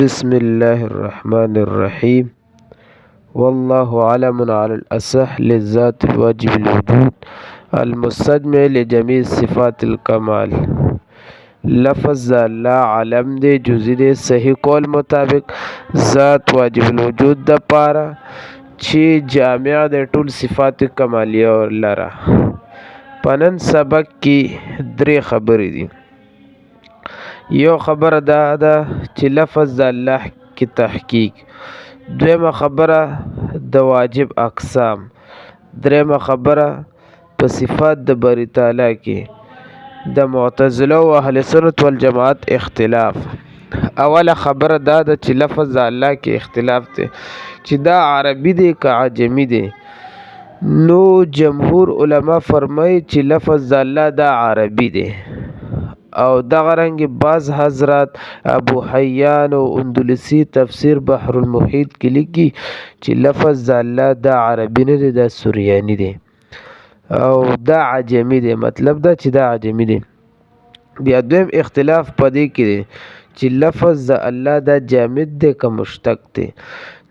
بسم الله الرحمن الرحيم. والله علم على الأصح للذات الواجب الوجود المستجمع لجميع صفات الكمال. لفظ الله علم دے جزئی دے صحیح قول مطابق ذات واجب الوجود د پاره چې جامع د ټول صفات کمالیه لره. پنن سبق کې درې خبرې دي. یو خبره دا ده چې لفظ د الله کې تحقیق، دویمه خبره د واجب اقسام، دریمه خبره په صفات د باری تعالی کې د معتزله او اهل سنت والجماعت اختلاف. اوله خبره دا ده چې لفظ د الله کې اختلاف دی چې دا عربي دی که عجمی دی. نو جمهور علما فرمایي چې لفظ د الله دا عربي دی، او دغه رنګ بعض حضرات ابو حیان او اندلسی تفسیر بحر المحیط کې لیکي چې لفظ د الله دا عربي نه دی، دا سوریانی دی او دا عجمی دی. مطلب دا چې دا عجمی دی. بیا دویم اختلاف پدې کې دی چې لفظ د الله دا جامد دی که مشتق دی.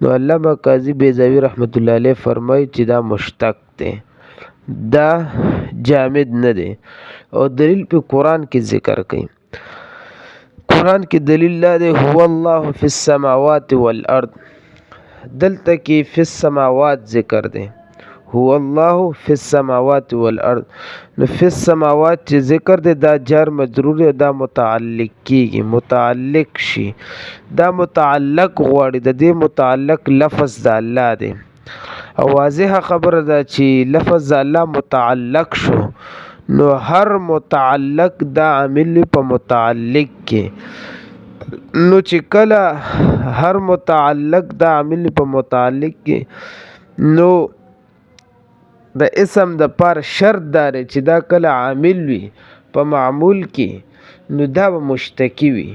نو علامه قاضي بیضاوی رحمت الله علیه فرمایي چې دا مشتق دی، دا جامد نه دی، او دلیل په قرآن کې ذکر کوي. قرآن کې دلیل لا دی هو الله فی السماوات والارض. دلته کې فی السماوات ذکر دی، هو الله فی السماوات والارض. نو فی السماوات چې ذکر دی دا جار مجرور دی، دا متعلق کیږي، متعلق شي، دا متعلق غواړي، د دې متعلق لفظ د الله دی. او واضحه خبره ده چې لفظ د الله متعلق شو نو هر متعلق دا عامل په متعلق کې. نو چې کله هر متعلق دا عامل په متعلق کې، نو د اسم د پر شرط دار چې دا کله عامل وي په معمول کې نو دا به مشتقی وي.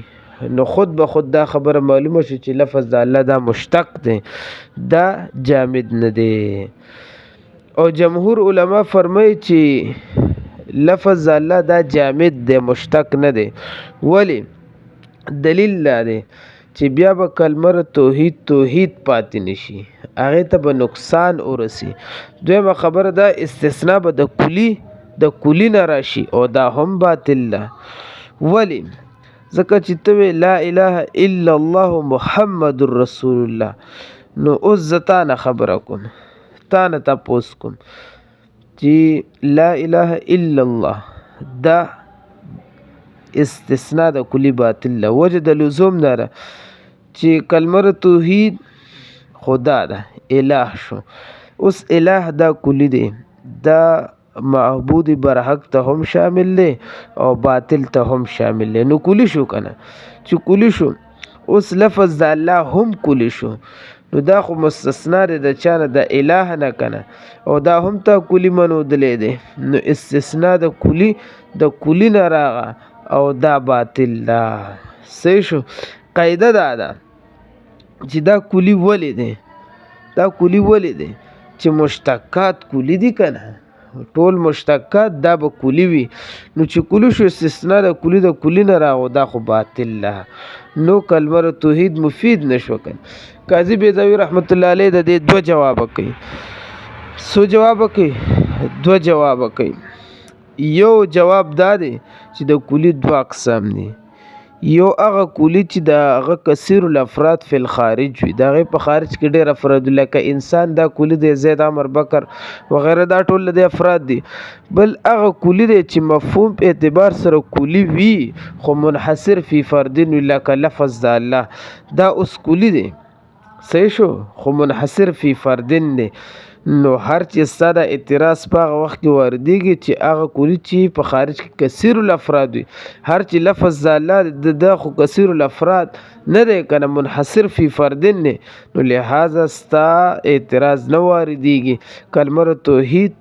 نو خود به خود دا خبره معلومه شي چې لفظ د الله دا مشتق دی، دا جامد نه دی. او جمهور علما فرمایي چې لفظ د الله دا جامد دی، مشتق نه دی. ولی؟ دلیل لا دی چې بیا به کلمه توحید پاتې نشي، هغې ته به نقصان ورسي. دویمه خبره دا استثناء به د کلی نه راشي او دا هم باطل ده. ولی؟ ځکه چې ته لا اله الا الله محمد رسول الله. نو اوس زه تا نه خبره کوم، تا نه تپوس کوم چې لا اله الا الله دا استثناء د کلی باطل ده. وجه د لزوم داره چې کلمه توحید خدا ده، اله شو. اوس اله دا کلی دی، دا معبود برحق ته هم شامل دی او باطل ته هم شامل دی. نو کلی شو کنه. چې کلی شو اوس لفظ د الله هم کلی شو، نو دا خو مستثنا دی د چا نه؟ د اله نه کنه. او دا هم ته کلی منودلی دی، نو استثناء د کلی نه راغه او دا باطل ده. صحیح شو. قاعده دا ده چې دا کلی ولی دی، دا کلی ولی دی چې مشتقات کلی دی کنه، ټول مشتقات دا به کلی وي. نو چې کلی شو استثناء د کلی نه راغو، دا خو باطل ده. نو کلمه توحید مفید نشو کنه. قاضي بیضاوی رحمت الله علیه د دې دو جواب کوي. سو جواب کوي؟ دو جواب کوي. یو جواب دا دی چې د کلی دو اقسام دي. یو هغه کلی چې د هغه کثیر الافراد فی الخارج وي، د هغې په خارج کې ډېر افراد، لکه انسان دا کلی دی، زید عمر بکر وغیره دا ټول د افراد دي. بل هغه کلی دی چې مفهوم په اعتبار سره کلی وي خو منحصر فی فردین وي، لکه لفظ د الله دا اوس کلی دی. صحیح شو، خو منحصر فی فردین دی. نو هر چې ستا د اعتراض په هغه وخت کې واردېږي چې هغه کلی چې په خارج کې کثیر الافراد وي، هر چې لفظ د الله د خو کثیر الافراد نه دی کنه، منحصر فی فردین دی، نو لہذا ستا اعتراض نه واردېږي، کلمه توحید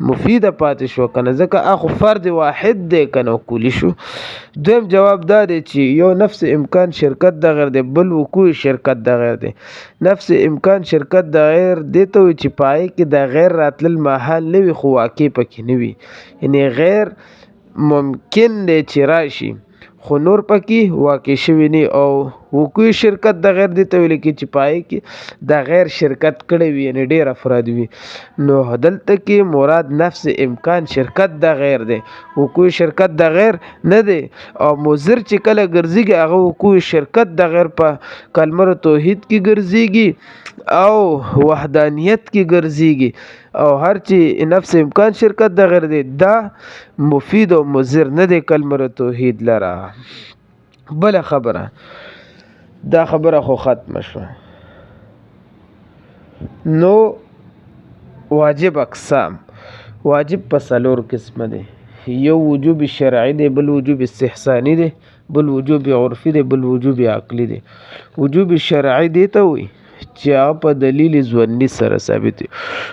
مفیده پاتې شو کنه، ځکه هغه فرد واحد دی کنه، کلی شو. دویم جواب دا دی چې یو نفس امکان شرکت د غیر دی، بل وقوع شرکت د غیر دی. نفس امکان شرکت د غیر دی ته وي چې پای کې د غیر راتلل محال نه وي خو واقع پکې نه وي، یعنی غیر ممکن دی چې راشي خو نور پکې واقع شوي نه، او وقوعي شرکت د غیر دې ته ویل کېږي چې پای کې د غیر شرکت کړی وي یعنې ډېر افراد وي. نو دلته کې مراد نفس امکان شرکت د غیر دی، وقوعي شرکت د غیر نه دی. او مضر چې کله ګرځېږي هغه وقوعي شرکت د غیر په کلمه توحید کې ګرځېږي او وحدانیت کې ګرځېږي. او هر چې نفس امکان شرکت د غیر دی دا مفید او مضر نه دی کلمه توحید لره. بله خبره دا خبره خو ختمه شوه. نو واجب اقسام، واجب په 4 قسمه دی. یو وجوب شرعي دی، بل وجوب استحساني دی، بل وجوب عرفي دی، بل وجوب عقلي دی. وجوب شرعي دی ته وي چې هغه په دلیل ظني سره ثابت وي.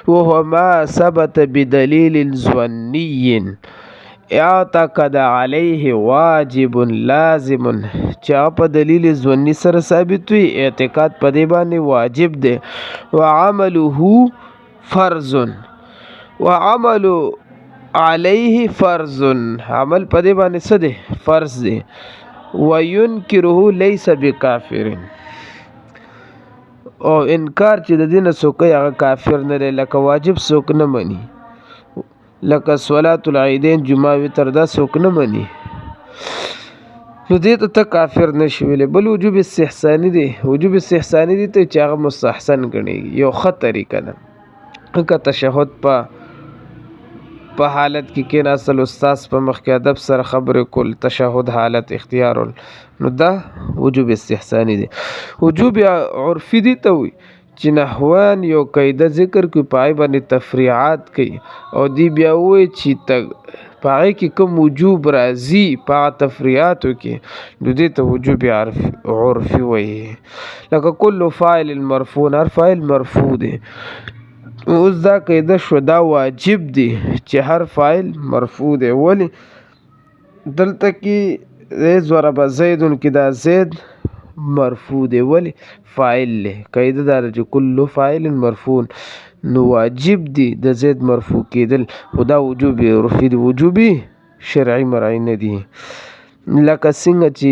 وهو ما ثبت بدلیل ظني اعتقد علیه واجب لازم، چې هغه په دلیل ظني سره ثابت وي اعتقاد په دې باندې واجب دی. وعمله فرض، وعمل علیه فرض، عمل په دې باندې څه دی؟ فرض دی. وینکره لیس بکافر، او انکار چې د دې نه څوک کوي هغه کافر نه دی. لکه واجب څوک نه مني، لکه صلات العیدین جمعه وتر دا څوک نه مني، نو دې ته کافر نشي ویلی. بل وجوب استحساني دی. وجوب استحساني دی ته چې هغه مستحسن ګڼېږي، یو ښه طریقه ده. که تشهد په حالت کې کېناستل، استاذ په مخ کې ادب سره خبرې کول، تشهد حالت اختیارول، نو دا وجوب استحساني دی. وجوب عرفي دی ته وي چې نحویان یو قاعده ذکر کوي، په هغې باندې تفریعات کوي او دی بیا وایي چې په هغې کې کوم وجوب راځي په هغه تفریعاتو کې، نو دې ته وجوب عرفي وایي. لکه کل فاعل مرفوع، هر فاعل مرفوع دی. اوس دا قاعده شو دا واجب دی چې هر فاعل مرفوع دی. ولې دلته کې ضرب زیدن کې دا زید مرفوع دی، ولی فاعل له قاعده دار چې کل فاعل مرفوع، نو واجب دی د زید مرفوع کېدل. خدا وجوب عرفي دی، وجوبي شرعي مرعي نه دي. لکه څنګه چې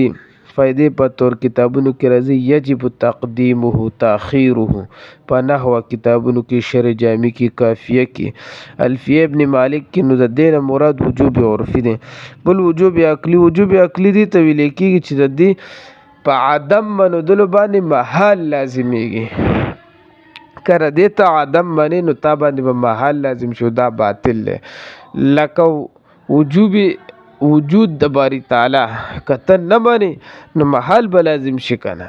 فائدې په تور کتابونو کې راځي یجب تقدیمه تاخیره، په نحوه کتابونو کې شرع جامی کې کافیه کې الفیه ابن مالک کې، نو د دې نه مراد وجوب عرفي دی. بل وجوب عقلي، وجوب عقلي دی ته ویل کېږي چې د دې په عدم منودلو باندې محال لازمیږي. کله دې ته عدم منې نو تا باندې به محال لازم شو، دا باطل دی. لکه وجود د باری تعالی که ته نه منې نو محال به لازم شي که نه،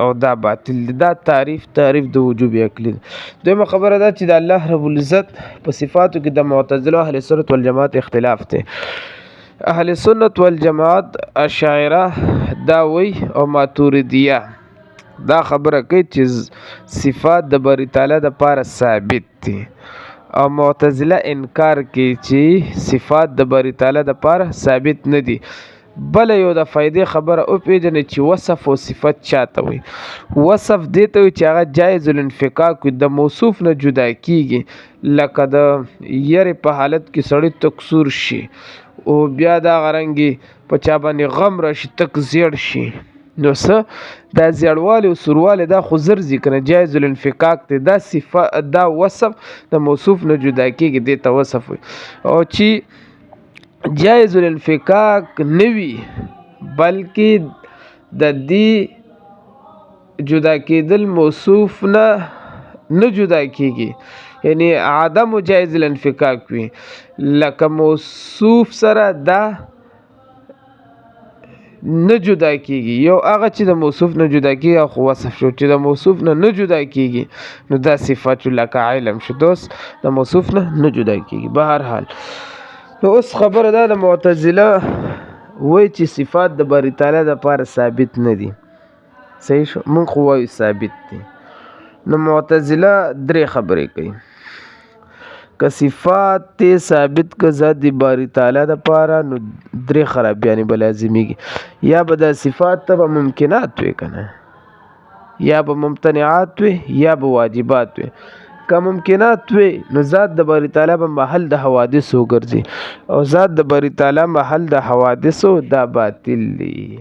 او دا باطل دی. دا تعریف د وجوب عقلي دی. دویمه خبره دا چې د الله رب العزت په صفاتو کې د معتزله اهل سنت والجماعت اختلاف دی. اهل سنت والجماعت اشاعره دا وی او ماتوریدیه دا خبره کوي چې صفات د باری تعالی د پاره ثابت دي، او معتزله انکار کوي چې صفات د باری تعالی د پاره ثابت نه دي. بل یو د فائدې خبره او پیژنې چې وصف او صفت چاته وي. وصف دې ته وي چې هغه جایز الانفکاک وي، د موصوف نه جدا کیږي. لکه د یری په حالت کې سړی تکسور شي او بیا دا غرنګي په چا باندې غم راشي تک زیړ شي، نو څه دا زیړوالی او سوروالی دا خو زر ذکر جایز الانفکاک دی. دا صفت دا وصف د موصوف نه جدا کیږي، دې ته وصف وي. او چې جایز الانفکاک نه وي بلکې د دې جدا کېدل موصوف نه جدا کیږي، یعنی عدم جایز الانفکاک وي. لکه موصوف سره دا نه جدا کیږي، یو هغه چې د موصوف نه جدا کیږي خو وصف شو، چې د موصوف نه جدا کیږي نو دا صفت لکه علم شو، دوس د موصوف نه جدا کیږي. بهر حال نو اوس خبره دا د معتزله وای چې صفات د باری تعالی د پاره ثابت نه دي. صحیح شو، مونږ خو وایو ثابت دي. نو معتزله درې خبرې کوي. که صفات ته ثابت که ذات دی باری تعالی د پاره نو درې خرابیانې به لازمیږي. یا به دا صفات ته به ممکنات وي که نه، یا به ممتنعات وي، یا به واجبات وي. که ممکنات وي نو ذات د باری تعالی به محل د حوادثو ګرځي، او ذات د باری تعالی محل د حوادثو دا باطل دی.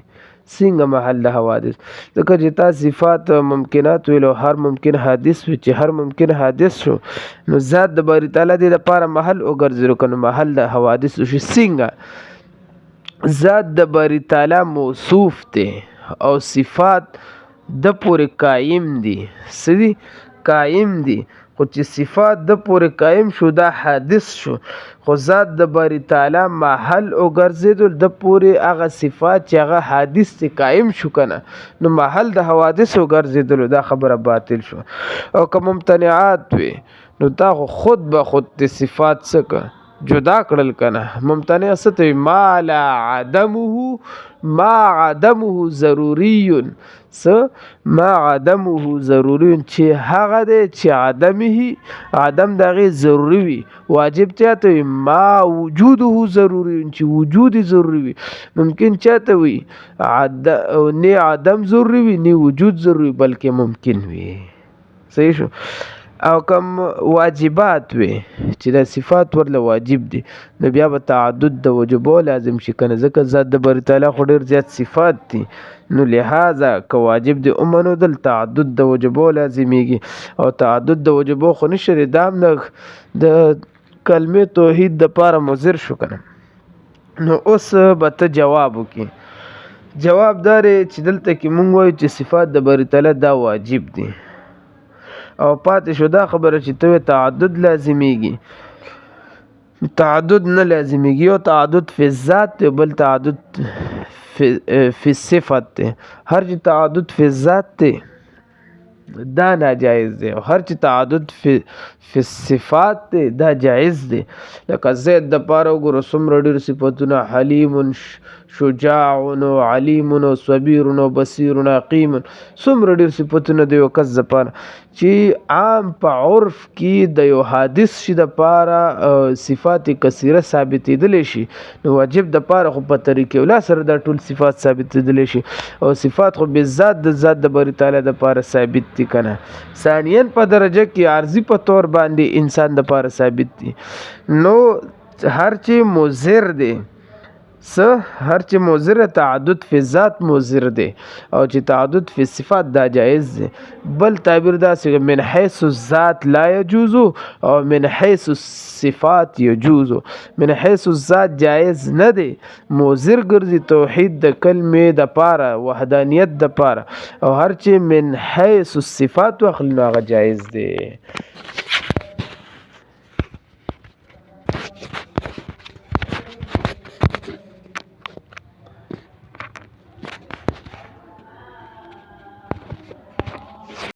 څنګه محل د حوادث ځکه چې تا صفات ممکنات ویلو هر ممکن حادث وي چې هر ممکن حادث شو نو ذات د باری تعالی د لپاره محل وګرځېدو که نو محل د حوادث وشي. څنګه ذات د باری تعالی موصوف دی او صفات د پورې قایم دي سدي قایم دي خو چې صفات د پورې قایم شو دا حادث شو خو ذات د باری تعالی محل وګرځېدل د پورې هغه صفات چې هغه حادث ته قایم شو کنه نو محل د حوادث وګرځېدل دا خبره باطل شو. او که ممتنعات وي نو تا خود به خود د صفات څخه جدا کړل کنه. ممتنع څه ته ما لا عدمه ضروری ما عدمه ضروری چې هغه دی چې عدم دغه ضروری وي. واجب چاته ما وجوده ضروری چې وجود ضروری وي. ممکن چاته وي نه عدم ضروری وي نه وجود ضروری بلکې ممکن وي. صحیح شو. او کم واجبات وي چې د صفات ورله واجب دي نو بیا به تعدد د وجوبو لازم شي کنه ځکه ذات د باری تعالی خو ډېر زیات صفات دي نو لہذا که واجب دی اومنو دل تعدد د وجوبو لازمیږي او تعدد د وجوبو خو نشي دا هم د کلمې توحید د پاره مضر شو کنه. نو اوس به ته جواب وکړي. جواب دار چې دلته کې مونږ وایو چې صفات د باری تعالی دا واجب دي او پاتې شو دا خبره چې ته تعدد لازمیږي. تعدد نه لازمیږي او تعدد فی الذات ته بل تعدد فی الصفات ته. هر چې تعدد فی الذات ته دا ناجایز دی او هر چې تعدد فی الصفات ته دا جایز دی. لکه زید د پاره وګوره څومره ډېر صفتونه حلیم شجاع و علیم و صبیر و بصیر و حکیم څومره ډېر صفتونه د یو کس دپاره چې عام په عرف کې د یو حادث شي دپاره صفات کثیره ثابتېدلی شي نو واجب دپاره خو په طریقې اولا سره دا ټول صفات ثابتېدلی شي او صفات خو بالذات د ذات د باری تعالی دپاره ثابت دي که نه. ثانیاً په درجه کې عارضي په طور باندې انسان دپاره ثابت دي. نو هر چې مضر دی هر چې مضر تعدد فی ذات مضر دی او چې تعدد فی صفات دا جایز دی. بل تعبیر داسې من حیث الذات لا یجوز او من حیث الصفات یجوز. من حیث الذات جایز نه دی مضر ګرځي توحید د کلمې د پاره وحدانیت د پاره او هر چې من حیث الصفات واخلي نو هغه جایز دی.